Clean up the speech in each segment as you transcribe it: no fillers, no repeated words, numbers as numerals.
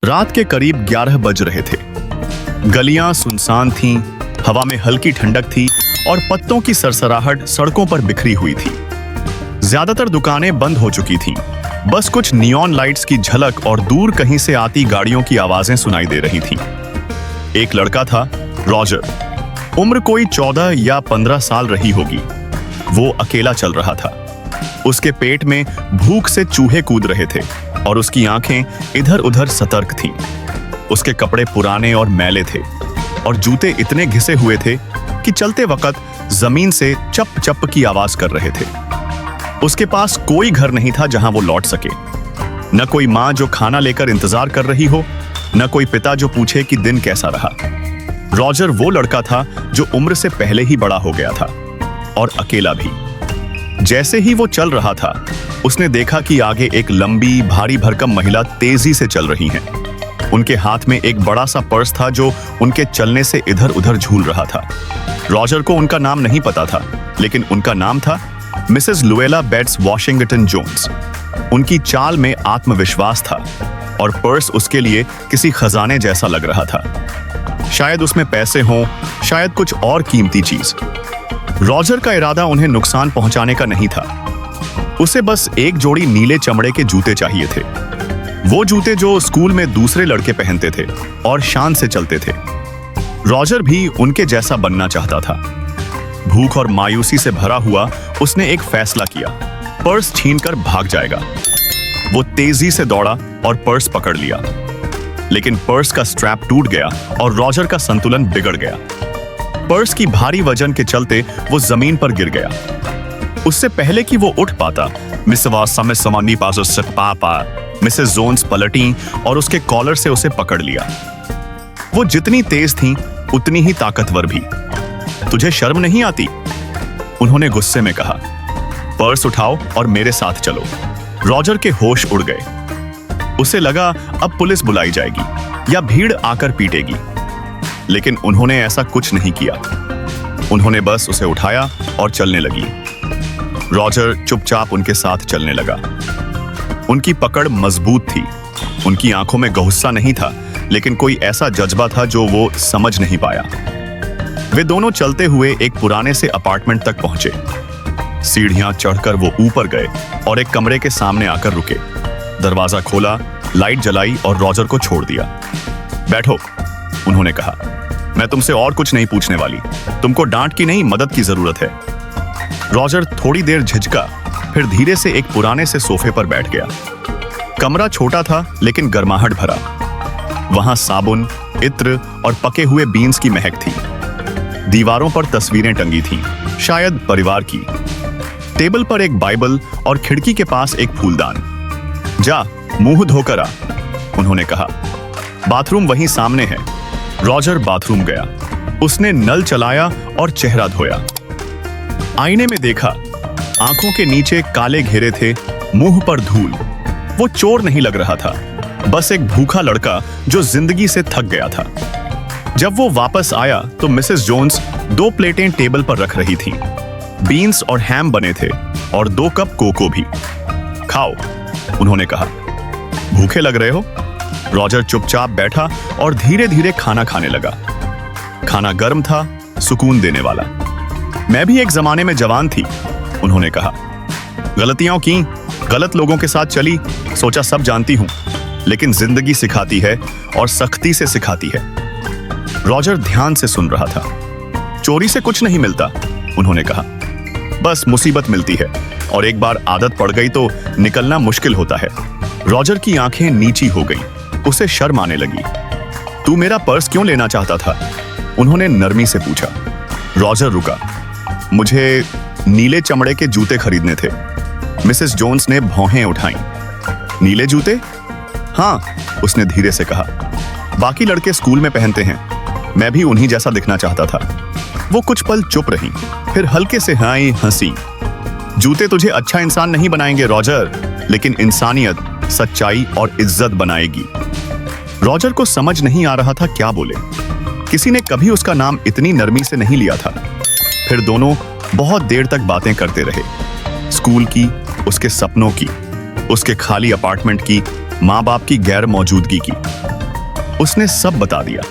रात के करीब 11 बज रहे थे। गलियां सुनसान थीं, हवा में हल्की ठंडक थी और पत्तों की सरसराहट सड़कों पर बिखरी हुई थी। ज्यादातर दुकानें बंद हो चुकी थीं। बस कुछ नियॉन लाइट्स की झलक और दूर कहीं से आती गाड़ियों की आवाजें सुनाई दे रही थीं। एक लड़का था, रॉजर। उम्र कोई 14 या 15 साल रही होगी। वो अकेला चल रहा था। उसके पेट में भूख से चूहे कूद रहे थे और उसकी आंखें इधर उधर सतर्क थीं। उसके कपड़े पुराने और मैले थे और जूते इतने घिसे हुए थे कि चलते वक्त जमीन से चप चप की आवाज कर रहे थे। उसके पास कोई घर नहीं था जहां वो लौट सके। न कोई मां जो खाना लेकर इंतजार कर रही हो, न कोई पिता जो पूछे कि दिन कैसा रहा। रॉजर वो लड़का था जो उम्र से पहले ही बड़ा हो गया था और अकेला भी। जैसे ही वो चल रहा था, उसने देखा कि आगे एक लंबी भारी भरकम महिला तेजी से चल रही हैं। उनके हाथ में एक बड़ा सा पर्स था जो उनके चलने से इधर उधर झूल रहा था। रॉजर को उनका नाम नहीं पता था, लेकिन उनका नाम था मिसेस लुएला बेट्स वॉशिंगटन जोन्स। उनकी चाल में आत्मविश्वास था और पर्स उसके लिए किसी खजाने जैसा लग रहा था। शायद उसमें पैसे हों, शायद कुछ और कीमती चीज। रॉजर का इरादा उन्हें नुकसान पहुंचाने का नहीं था। उसे बस एक जोड़ी नीले चमड़े के जूते चाहिए थे, वो जूते जो स्कूल में दूसरे लड़के पहनते थे और शान से चलते थे। रॉजर भी उनके जैसा बनना चाहता था। भूख और मायूसी से भरा हुआ उसने एक फैसला किया, पर्स छीनकर भाग जाएगा। वो तेजी से दौड़ा और पर्स पकड़ लिया, लेकिन पर्स का स्ट्रैप टूट गया और रॉजर का संतुलन बिगड़ गया। पर्स की भारी वजन के चलते वो जमीन पर गिर गया। उससे पहले कि वो उठ पाता, मिसेस जोन्स पलटी और उसके कॉलर से उसे पकड़ लिया। वो जितनी तेज थी उतनी ही ताकतवर भी। तुझे शर्म नहीं आती? उन्होंने गुस्से में कहा। पर्स उठाओ और मेरे साथ चलो। रॉजर के होश उड़ गए। उसे लगा अब पुलिस बुलाई जाएगी या भीड़ आकर पीटेगी, लेकिन उन्होंने ऐसा कुछ नहीं किया। उन्होंने बस उसे उठाया और चलने लगी। रॉजर चुपचाप उनके साथ चलने लगा। उनकी पकड़ मजबूत थी। उनकी आंखों में गुस्सा नहीं था, लेकिन कोई ऐसा जज्बा था जो वो समझ नहीं पाया। वे दोनों चलते हुए एक पुराने से अपार्टमेंट तक पहुंचे। सीढ़ियां चढ़कर वो ऊपर गए और एक कमरे के सामने आकर रुके। दरवाजा खोला, लाइट जलाई और रॉजर को छोड़ दिया। बैठो, उन्होंने कहा। मैं तुमसे और कुछ नहीं पूछने वाली। तुमको डांट की नहीं, मदद की जरूरत है। रॉजर थोड़ी देर झिझका, फिर धीरे से एक पुराने से सोफे पर बैठ गया। कमरा छोटा था लेकिन गर्माहट भरा। वहां साबुन, इत्र और पके हुए बीन्स की महक थी। दीवारों पर तस्वीरें टंगी थीं, शायद परिवार की। टेबल पर एक बाइबल और खिड़की के पास एक फूलदान। जा, मुंह धोकर आ, उन्होंने कहा। बाथरूम वहीं सामने है। रॉजर बाथरूम गया। उसने नल चलाया और चेहरा धोया। आईने में देखा, आंखों के नीचे काले घेरे थे, मुंह पर धूल। वो चोर नहीं लग रहा था, बस एक भूखा लड़का जो जिंदगी से थक गया था। जब वो वापस आया तो मिसेस जोन्स 2 प्लेटें टेबल पर रख रही थीं। बीन्स और हैम बने थे और 2 कप कोको भी। खाओ, उन्होंने कहा। भूखे लग रहे हो? रॉजर चुपचाप बैठा और धीरे धीरे खाना खाने लगा। खाना गर्म था, सुकून देने वाला। मैं भी एक जमाने में जवान थी, उन्होंने कहा। गलतियां की, गलत लोगों के साथ चली, सोचा सब जानती हूं, लेकिन जिंदगी सिखाती है और सख्ती से सिखाती है। रॉजर ध्यान से सुन रहा था। चोरी से कुछ नहीं मिलता, उन्होंने कहा। बस मुसीबत मिलती है और एक बार आदत पड़ गई तो निकलना मुश्किल होता है। रॉजर की आंखें नीची हो गईं, उसे शर्म आने लगी। तू मेरा पर्स क्यों लेना चाहता था? उन्होंने नरमी से पूछा। रॉजर रुका। मुझे नीले चमड़े के जूते खरीदने थे। मिसेस जोन्स ने भौहें उठाईं। नीले जूते? हाँ, उसने धीरे से कहा। बाकी लड़के स्कूल में पहनते हैं, मैं भी उन्हीं जैसा दिखना चाहता था। वो कुछ पल चुप रही, फिर हल्के से हंसी। जूते तुझे अच्छा इंसान नहीं बनाएंगे रॉजर, लेकिन इंसानियत, सच्चाई और इज्जत बनाएगी। रॉजर को समझ नहीं आ रहा था क्या बोले। किसी ने कभी उसका नाम इतनी नरमी से नहीं लिया था। फिर दोनों बहुत देर तक बातें करते रहे। स्कूल की, उसके सपनों की, उसके खाली अपार्टमेंट की माँ बाप की गैर मौजूदगी की। उसने सब बता दिया।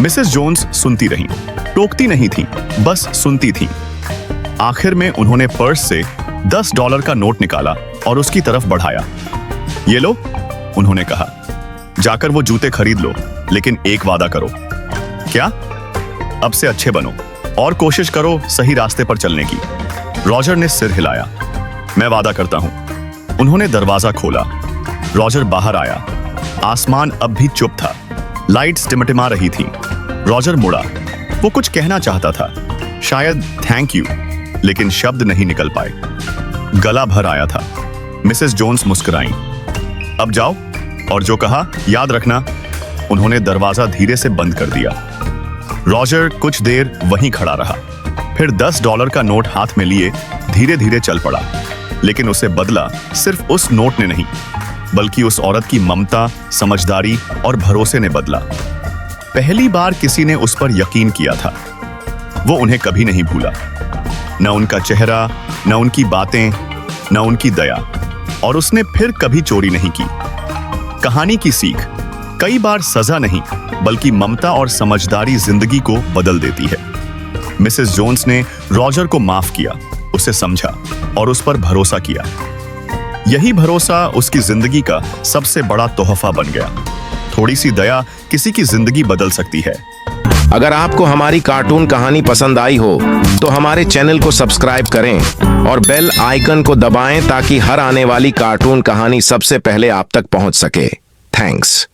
मिसेस जोन्स सुनती रहीं, टोकती नहीं थी, बस सुनती थी। आखिर में उन्होंने पर्स से $10 का नोट निकाला और उसकी तरफ बढ़ाया। ये लो, उन्होंने कहा, जाकर वो जूते खरीद लो, लेकिन एक वादा करो। क्या? अब से अच्छे बनो और कोशिश करो सही रास्ते पर चलने की। रॉजर ने सिर हिलाया। मैं वादा करता हूं। उन्होंने दरवाजा खोला। रॉजर बाहर आया। आसमान अब भी चुप था। लाइट्स टिमटिमा रही थी। रॉजर मुड़ा। वो कुछ कहना चाहता था, शायद थैंक यू, लेकिन शब्द नहीं निकल पाए। गला भर आया था। मिसेस जोन्स मुस्कुराईं। अब जाओ, और जो कहा याद रखना। उन्होंने दरवाजा धीरे से बंद कर दिया। रॉजर कुछ देर वहीं खड़ा रहा, फिर $10 का नोट हाथ में लिए धीरे धीरे चल पड़ा। लेकिन उसे बदला सिर्फ उस नोट ने नहीं, बल्कि उस औरत की ममता, समझदारी और भरोसे ने बदला। पहली बार किसी ने उस पर यकीन किया था। वो उन्हें कभी नहीं भूला, न उनका चेहरा, न उनकी बातें, न उनकी दया। और उसने फिर कभी चोरी नहीं की। कहानी की सीख, कई बार सजा नहीं, बल्कि ममता और समझदारी जिंदगी को बदल देती है। मिसेस जोन्स ने रॉजर को माफ किया, उसे समझा और उस पर भरोसा किया। यही भरोसा उसकी जिंदगी का सबसे बड़ा तोहफा बन गया। थोड़ी सी दया किसी की जिंदगी बदल सकती है। अगर आपको हमारी कार्टून कहानी पसंद आई हो तो हमारे चैनल को सब्सक्राइब करें और बेल आइकन को दबाएं ताकि हर आने वाली कार्टून कहानी सबसे पहले आप तक पहुंच सके। थैंक्स।